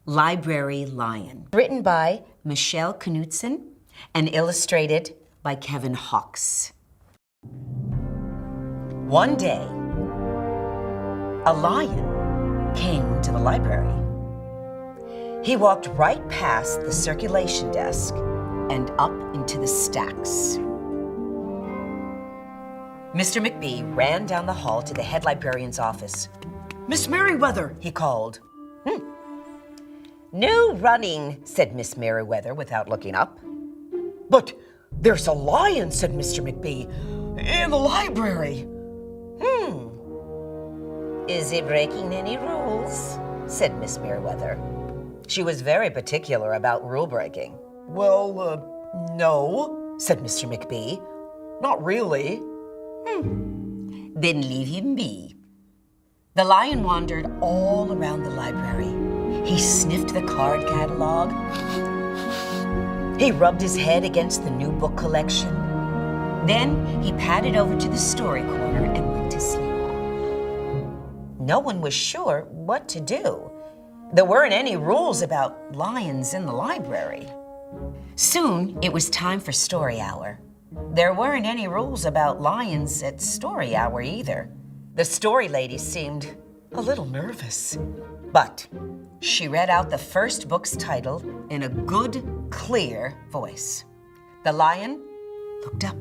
Library Lion, written by Michelle Knudsen and illustrated by Kevin Hawkes. One day, a lion came to the library. He walked right past the circulation desk and up into the stacks. Mr. McBee ran down the hall to the head librarian's office. "Miss Merriweather," he called. "No running," said Miss Merriweather without looking up. "But there's a lion," said Mr. McBee, "in the library." "Is he breaking any rules?" said Miss Merriweather. She was very particular about rule breaking. "Well, no," said Mr. McBee. "Not really." "Then leave him be." The lion wandered all around the library. He sniffed the card catalog. He rubbed his head against the new book collection. Then he padded over to the story corner and went to sleep. No one was sure what to do. There weren't any rules about lions in the library. Soon it was time for story hour. There weren't any rules about lions at story hour either. The story lady seemed a little nervous, but she read out the first book's title in a good, clear voice. The lion looked up.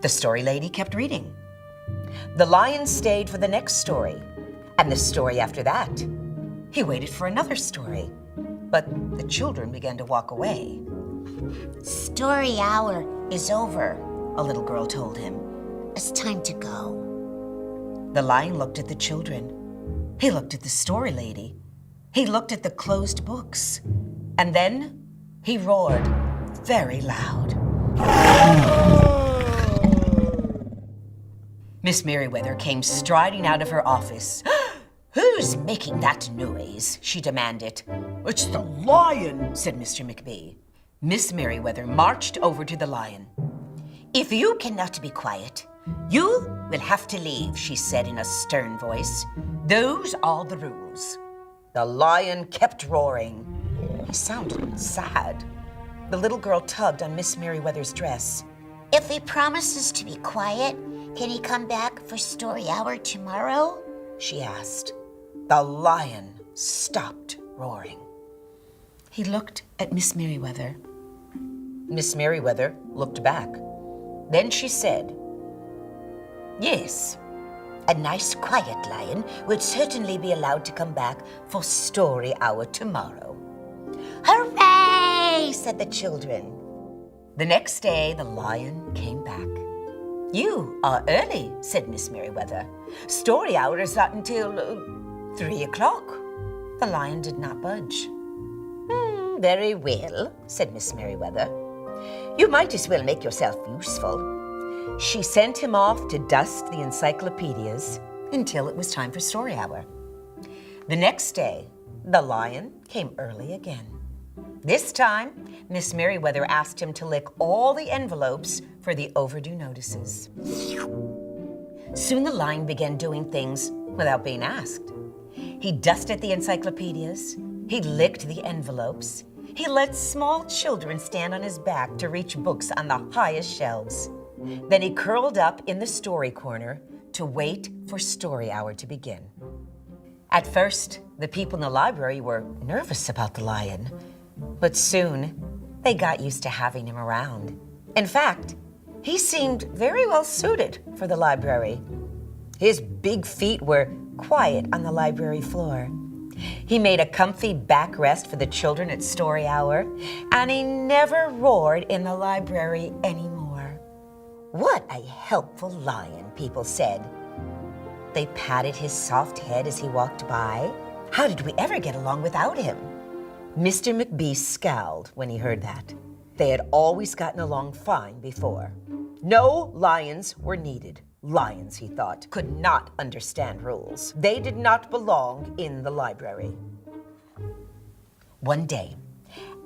The story lady kept reading. The lion stayed for the next story, and the story after that. He waited for another story, but the children began to walk away. "Story hour is over," a little girl told him. "It's time to go." The lion looked at the children. He looked at the story lady. He looked at the closed books. And then he roared very loud. Miss Merriweather came striding out of her office. "Who's making that noise?" she demanded. "It's the lion," said Mr. McBee. Miss Merriweather marched over to the lion. "If you cannot be quiet, you will have to leave," she said in a stern voice. "Those are the rules." The lion kept roaring. He sounded sad. The little girl tugged on Miss Merriweather's dress. "If he promises to be quiet, can he come back for story hour tomorrow?" she asked. The lion stopped roaring. He looked at Miss Merriweather. Miss Merriweather looked back. Then she said, "Yes, a nice quiet lion would certainly be allowed to come back for story hour tomorrow." "Hooray!" said the children. The next day, the lion came back. "You are early," said Miss Merriweather. "Story hour is not until 3 o'clock. The lion did not budge. "Very well," said Miss Merriweather. "You might as well make yourself useful." She sent him off to dust the encyclopedias until it was time for story hour. The next day, the lion came early again. This time, Miss Merriweather asked him to lick all the envelopes for the overdue notices. Soon the lion began doing things without being asked. He dusted the encyclopedias. He licked the envelopes. He let small children stand on his back to reach books on the highest shelves. Then he curled up in the story corner to wait for story hour to begin. At first, the people in the library were nervous about the lion, but soon they got used to having him around. In fact, he seemed very well suited for the library. His big feet were quiet on the library floor. He made a comfy backrest for the children at story hour, and he never roared in the library anymore. "What a helpful lion," people said. They patted his soft head as he walked by. How did we ever get along without him? Mr. McBee scowled when he heard that. They had always gotten along fine before. No lions were needed. Lions, he thought, could not understand rules. They did not belong in the library. One day,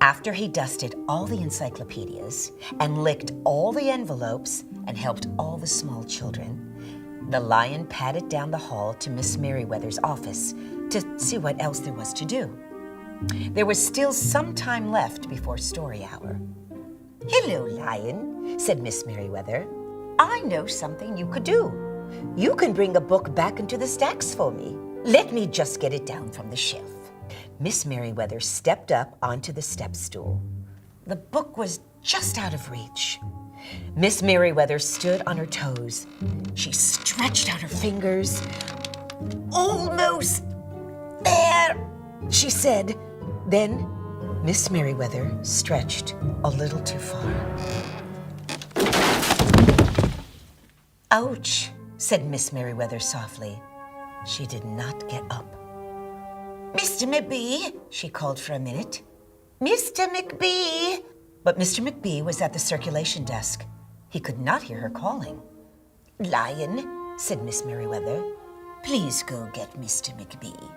after he dusted all the encyclopedias and licked all the envelopes and helped all the small children, the lion padded down the hall to Miss Merriweather's office to see what else there was to do. There was still some time left before story hour. "Hello, Lion," said Miss Merriweather. "I know something you could do. You can bring a book back into the stacks for me. Let me just get it down from the shelf." Miss Merriweather stepped up onto the step stool. The book was just out of reach. Miss Merriweather stood on her toes. She stretched out her fingers. "Almost there," she said. Then Miss Merriweather stretched a little too far. "Ouch," said Miss Merriweather softly. She did not get up. "Mr. McBee," she called for a minute. "Mr. McBee." But Mr. McBee was at the circulation desk. He could not hear her calling. "Lion," said Miss Merriweather, "please go get Mr. McBee."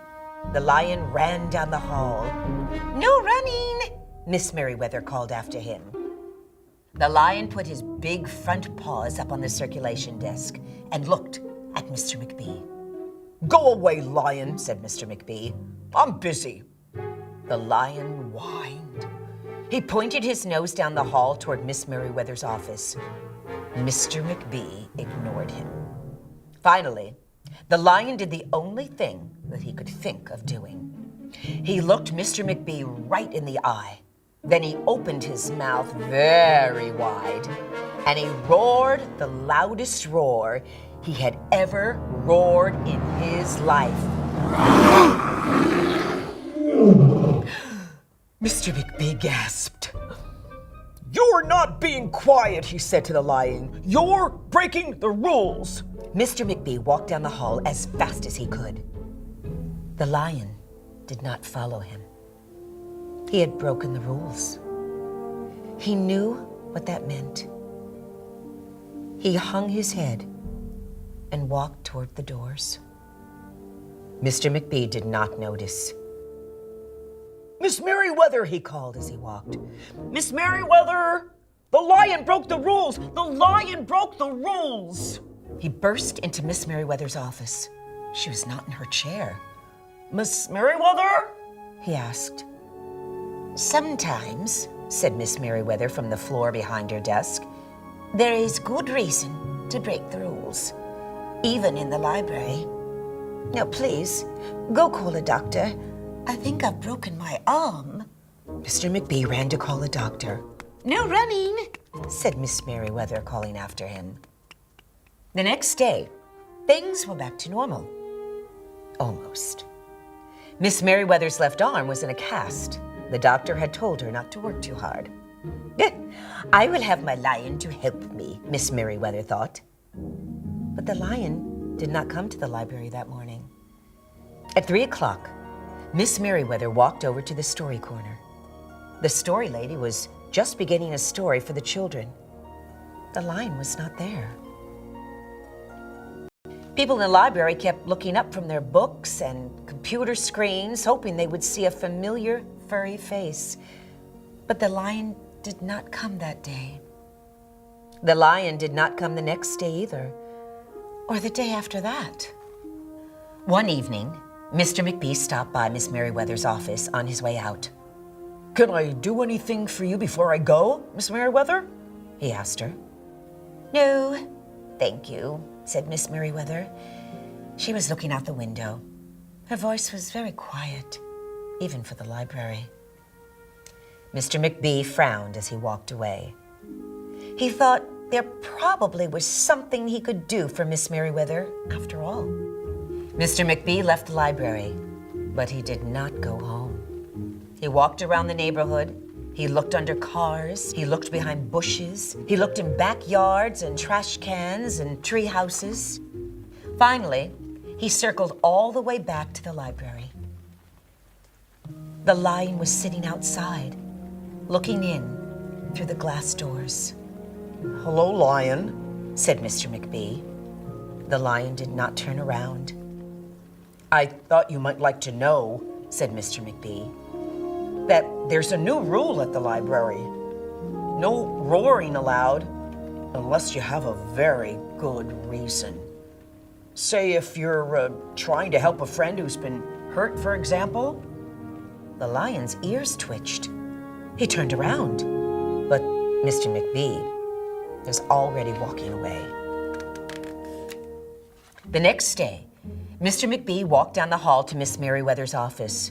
The lion ran down the hall. "No running," Miss Merriweather called after him. The lion put his big front paws up on the circulation desk and looked at Mr. McBee. "Go away, lion," said Mr. McBee. "I'm busy." The lion whined. He pointed his nose down the hall toward Miss Merriweather's office. Mr. McBee ignored him. Finally, the lion did the only thing that he could think of doing. He looked Mr. McBee right in the eye. Then he opened his mouth very wide, and he roared the loudest roar he had ever roared in his life. Mr. McBee gasped. "You're not being quiet," he said to the lion. "You're breaking the rules." Mr. McBee walked down the hall as fast as he could. The lion did not follow him. He had broken the rules. He knew what that meant. He hung his head and walked toward the doors. Mr. McBee did not notice. "Miss Merriweather," he called as he walked. "Miss Merriweather! The lion broke the rules! The lion broke the rules!" He burst into Miss Merriweather's office. She was not in her chair. "Miss Merriweather?" he asked. "Sometimes," said Miss Merriweather from the floor behind her desk, "there is good reason to break the rules, even in the library. Now, please, go call a doctor. I think I've broken my arm." Mr. McBee ran to call a doctor. "No running," said Miss Merriweather, calling after him. The next day, things were back to normal. Almost. Miss Merriweather's left arm was in a cast. The doctor had told her not to work too hard. "I will have my lion to help me," Miss Merriweather thought. But the lion did not come to the library that morning. At 3 o'clock, Miss Merriweather walked over to the story corner. The story lady was just beginning a story for the children. The lion was not there. People in the library kept looking up from their books and computer screens, hoping they would see a familiar, furry face. But the lion did not come that day. The lion did not come the next day either, or the day after that. One evening, Mr. McBee stopped by Miss Merriweather's office on his way out. "Can I do anything for you before I go, Miss Merriweather?" he asked her. "No, thank you," said Miss Merriweather. She was looking out the window. Her voice was very quiet, even for the library. Mr. McBee frowned as he walked away. He thought there probably was something he could do for Miss Merriweather after all. Mr. McBee left the library, but he did not go home. He walked around the neighborhood. He looked under cars. He looked behind bushes. He looked in backyards and trash cans and tree houses. Finally, he circled all the way back to the library. The lion was sitting outside, looking in through the glass doors. "Hello, lion," said Mr. McBee. The lion did not turn around. "I thought you might like to know," said Mr. McBee, "that there's a new rule at the library. No roaring allowed unless you have a very good reason. Say if you're trying to help a friend who's been hurt, for example. The lion's ears twitched. He turned around, but Mr. McBee was already walking away. The next day, Mr. McBee walked down the hall to Miss Merriweather's office.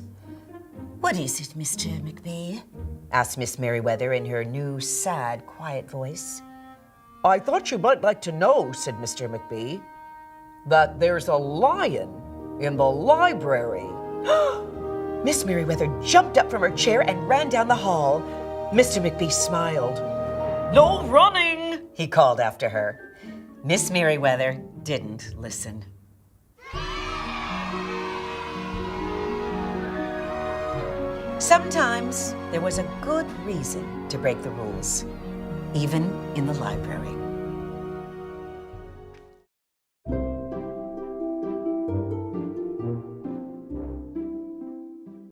"What is it, Mr. McBee?" asked Miss Merriweather in her new, sad, quiet voice. "I thought you might like to know," said Mr. McBee, "that there's a lion in the library." Miss Merriweather jumped up from her chair and ran down the hall. Mr. McBee smiled. "No running," he called after her. Miss Merriweather didn't listen. Sometimes there was a good reason to break the rules, even in the library.